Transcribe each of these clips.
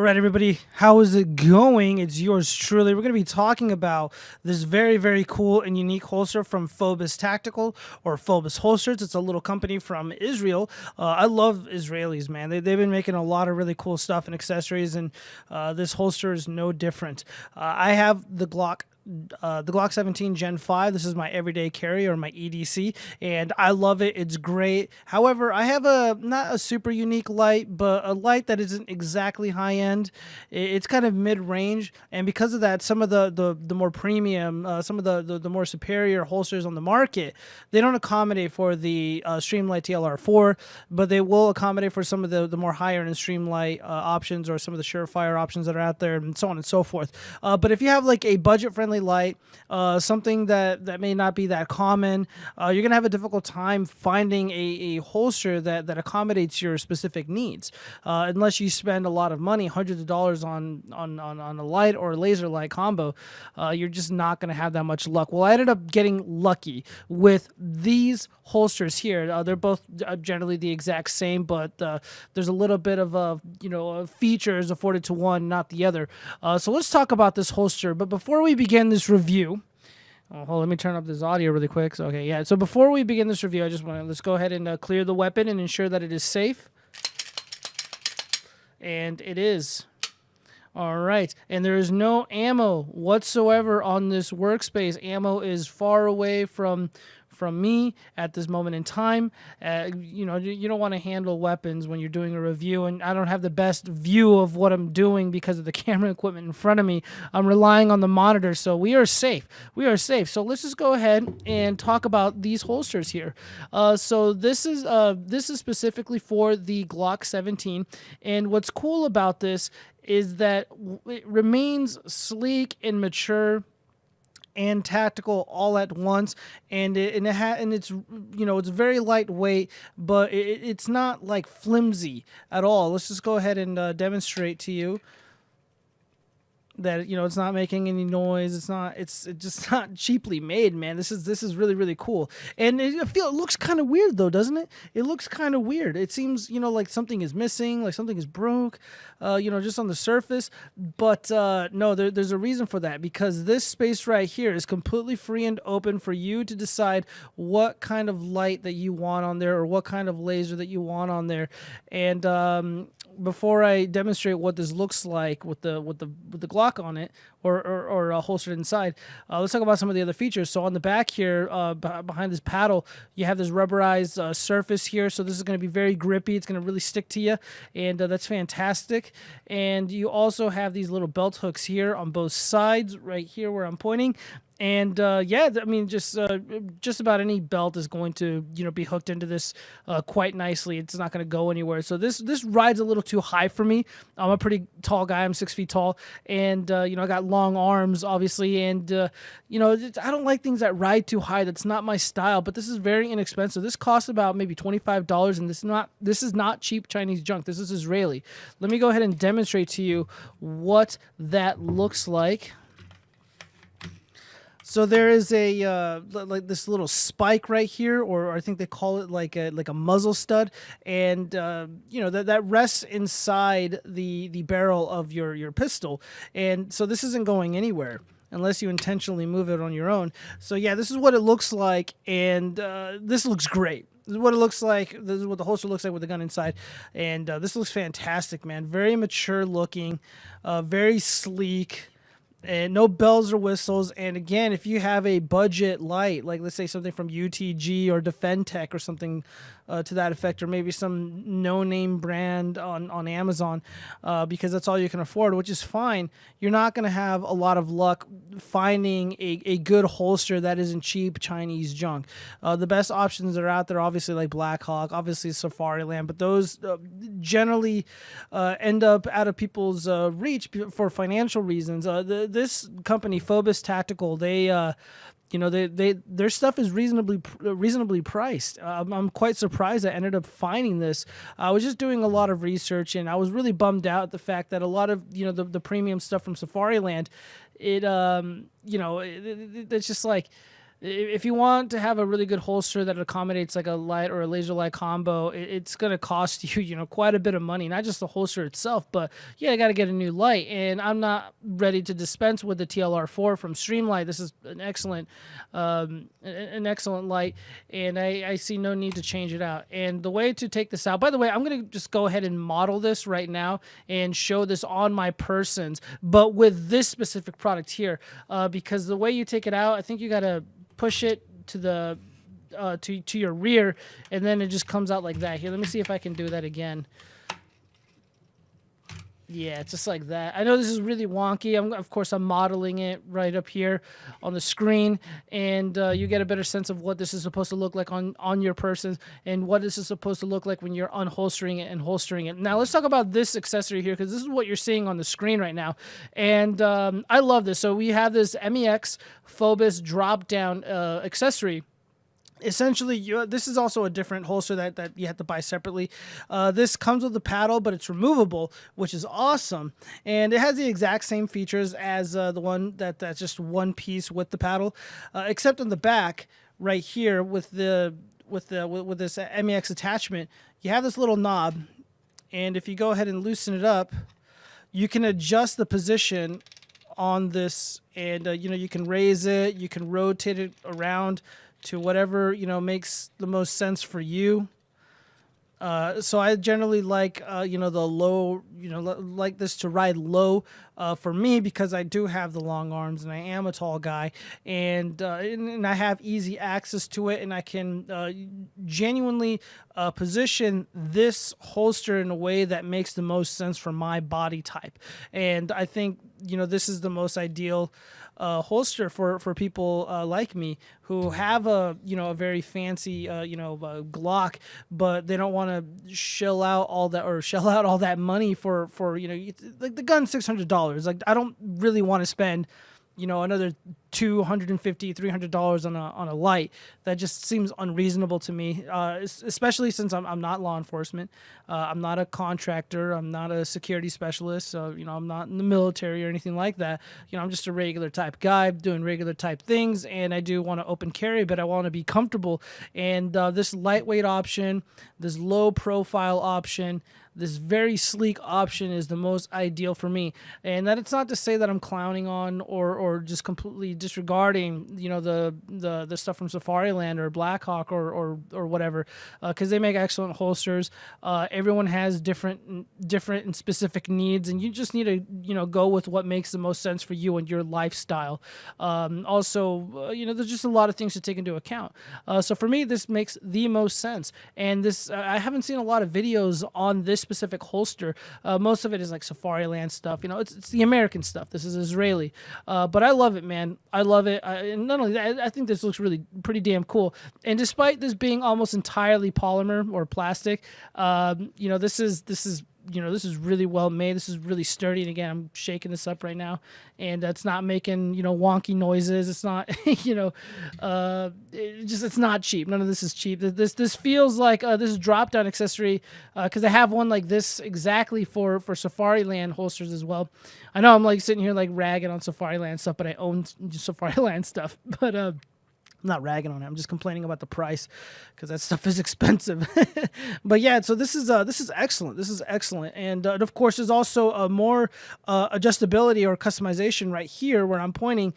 All right, everybody, how is it going? It's yours truly. We're going to be talking about this very, very cool and unique holster from Fobus Tactical or Fobus Holsters. It's a little company from Israel. I love Israelis, man. They've been making a lot of really cool stuff and accessories, and this holster is no different. I have the Glock 17 Gen 5. This is my everyday carry, or my EDC, and I love it. It's great. However, I have not a super unique light, but a light that isn't exactly high end. It's kind of mid range, and because of that, some of the more premium, some of the more superior holsters on the market, they don't accommodate for the Streamlight TLR4, but they will accommodate for some of the more higher end Streamlight options, or some of the Surefire options that are out there, and so on and so forth. But if you have like a budget friendly light, something that may not be that common, you're gonna have a difficult time finding a holster that accommodates your specific needs, unless you spend a lot of money, hundreds of dollars on a light or a laser light combo. You're just not gonna have that much luck. Well, I ended up getting lucky with these holsters here. They're both generally the exact same, but there's a little bit of features afforded to one, not the other. So let's talk about this holster. But before we begin this review, let me turn up this audio really quick. So, okay, yeah. So before we begin this review, I just want to let's go ahead and clear the weapon and ensure that it is safe. And it is. All right, and there is no ammo whatsoever on this workspace. Ammo is far away from me at this moment in time. You don't want to handle weapons when you're doing a review, and I don't have the best view of what I'm doing because of the camera equipment in front of me. I'm relying on the monitor, so we are safe. We are safe. So let's just go ahead and talk about these holsters here. So this is specifically for the Glock 17, and what's cool about this is that it remains sleek and mature and tactical all at once, and it's it's very lightweight, but it's not like flimsy at all. Let's just go ahead and demonstrate to you that it's not making any noise. It's just not cheaply made, man. This is really, really cool. And I feel it looks kind of weird though, doesn't it? It looks kind of weird. It seems like something is missing, like something is broke, just on the surface. But no, there's a reason for that, because this space right here is completely free and open for you to decide what kind of light that you want on there, or what kind of laser that you want on there. And before I demonstrate what this looks like with the Glock on it, or holstered inside, let's talk about some of the other features. So on the back here, behind this paddle, you have this rubberized surface here. So this is going to be very grippy. It's going to really stick to you, and that's fantastic. And you also have these little belt hooks here on both sides, right here where I'm pointing. And yeah, I mean, just about any belt is going to be hooked into this quite nicely. It's not going to go anywhere. So this rides a little too high for me. I'm a pretty tall guy. I'm 6 feet tall, and I got long arms, obviously. And I don't like things that ride too high. That's not my style. But this is very inexpensive. This costs about maybe $25, and this is not cheap Chinese junk. This is Israeli. Let me go ahead and demonstrate to you what that looks like. So there is a like this little spike right here, or I think they call it like a muzzle stud, and that rests inside the barrel of your pistol, and so this isn't going anywhere unless you intentionally move it on your own. So yeah, this is what it looks like, and this looks great. This is what it looks like. This is what the holster looks like with the gun inside, and this looks fantastic, man. Very mature looking, very sleek. And no bells or whistles. And again, if you have a budget light, like let's say something from UTG or Defendtech or something to that effect, or maybe some no-name brand on Amazon, because that's all you can afford, which is fine, you're not going to have a lot of luck finding a good holster that isn't cheap Chinese junk. The best options that are out there, obviously, like Black Hawk, obviously Safari Land, but those generally end up out of people's reach for financial reasons. This company, Fobus Tactical, their stuff is reasonably priced. I'm quite surprised I ended up finding this. I was just doing a lot of research, and I was really bummed out at the fact that a lot of the premium stuff from Safari Land, it's just like if you want to have a really good holster that accommodates like a light or a laser light combo, it's going to cost you, quite a bit of money, not just the holster itself, but yeah, I got to get a new light. And I'm not ready to dispense with the TLR4 from Streamlight. This is an excellent light, and I see no need to change it out. And the way to take this out, by the way, I'm going to just go ahead and model this right now and show this on my persons, but with this specific product here, because the way you take it out, I think you got to push it to the to your rear, and then it just comes out like that. Here, let me see if I can do that again. Yeah, just like that. I know this is really wonky. Of course, I'm modeling it right up here on the screen, and you get a better sense of what this is supposed to look like on your person and what this is supposed to look like when you're unholstering it and holstering it. Now, let's talk about this accessory here, because this is what you're seeing on the screen right now, and I love this. So we have this MEX Fobus drop-down accessory. Essentially, this is also a different holster that you have to buy separately. This comes with the paddle, but it's removable, which is awesome. And it has the exact same features as the one that's just one piece with the paddle, except on the back right here with this MEX attachment, you have this little knob, and if you go ahead and loosen it up, you can adjust the position on this, and you can raise it, you can rotate it around to whatever makes the most sense for you. So I generally like the low, like this to ride low for me, because I do have the long arms and I am a tall guy, and I have easy access to it, and I can genuinely position this holster in a way that makes the most sense for my body type. And I think this is the most ideal holster for people like me who have a very fancy Glock, but they don't want to shell out all that money for like the gun's $600. Like, I don't really want to spend another $250, $300 on a light. That just seems unreasonable to me, especially since I'm not law enforcement. I'm not a contractor. I'm not a security specialist. So, I'm not in the military or anything like that. I'm just a regular type guy doing regular type things, and I do want to open carry, but I want to be comfortable. And this lightweight option, this low profile option, this very sleek option is the most ideal for me. And that it's not to say that I'm clowning on or just completely disregarding the stuff from Safariland or Blackhawk or whatever, because they make excellent holsters. Everyone has different and specific needs, and you just need to go with what makes the most sense for you and your lifestyle. Also, there's just a lot of things to take into account. So for me, this makes the most sense. And this I haven't seen a lot of videos on this specific holster. Most of it is like Safariland stuff. It's the American stuff. This is Israeli, but I love it, man. I love it. And not only that, I think this looks really pretty damn cool. And despite this being almost entirely polymer or plastic, this is really well made. This is really sturdy. And again, I'm shaking this up right now, and it's not making wonky noises. It's not it's not cheap. None of this is cheap. This feels like this is drop down accessory, because I have one like this exactly for Safariland holsters as well. I know I'm like sitting here like ragging on Safariland stuff, but I own Safariland stuff. But I'm not ragging on it. I'm just complaining about the price, because that stuff is expensive. But yeah, so this is excellent. This is excellent. And of course, there's also a more adjustability or customization right here where I'm pointing.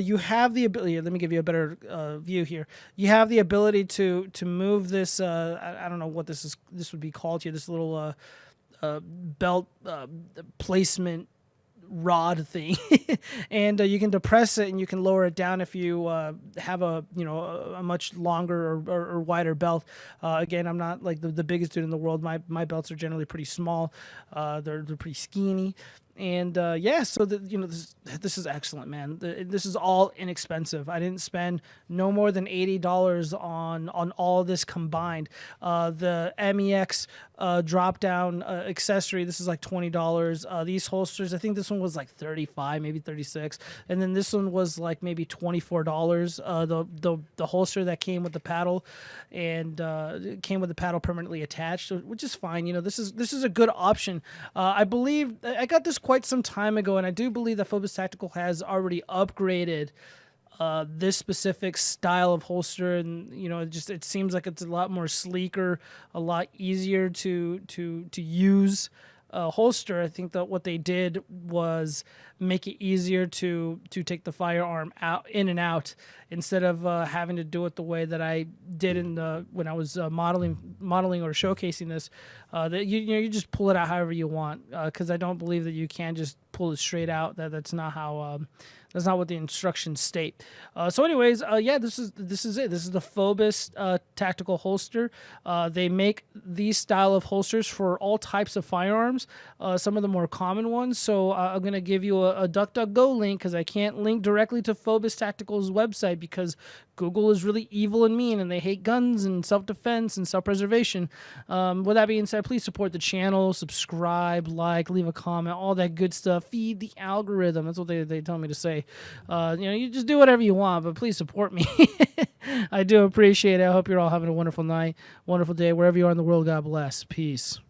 You have the ability. Let me give you a better view here. You have the ability to move this. I don't know what this would be called here. This little belt placement rod thing. And you can depress it and you can lower it down if you have a much longer or wider belt. Again, I'm not like the biggest dude in the world. My belts are generally pretty small. They're pretty skinny. And yeah, so this is excellent, man. This is all inexpensive. I didn't spend no more than $80 on all this combined. The MEX drop down accessory, this is like $20. These holsters, I think this one was like $35, maybe $36, and then this one was like maybe $24. The holster that came with the paddle, and came with the paddle permanently attached, which is fine. This is a good option. I believe I got this quite some time ago, and I do believe that Fobus Tactical has already upgraded this specific style of holster, and it seems like it's a lot more sleeker, a lot easier to use holster. I think that what they did was make it easier to take the firearm out in and out instead of having to do it the way that I did when I was modeling or showcasing this. That you just pull it out however you want, because I don't believe that you can just pull it straight out. That's not how. That's not what the instructions state. So, anyways, this is it. This is the Fobus tactical holster. They make these style of holsters for all types of firearms. Some of the more common ones. So I'm gonna give you a DuckDuckGo link because I can't link directly to Fobus Tactical's website because Google is really evil and mean, and they hate guns and self-defense and self-preservation. With that being said, please support the channel, subscribe, like, leave a comment, all that good stuff. Feed the algorithm. That's what they tell me to say. You just do whatever you want, but please support me. I do appreciate it. I hope you're all having a wonderful night, wonderful day, wherever you are in the world. God bless. Peace.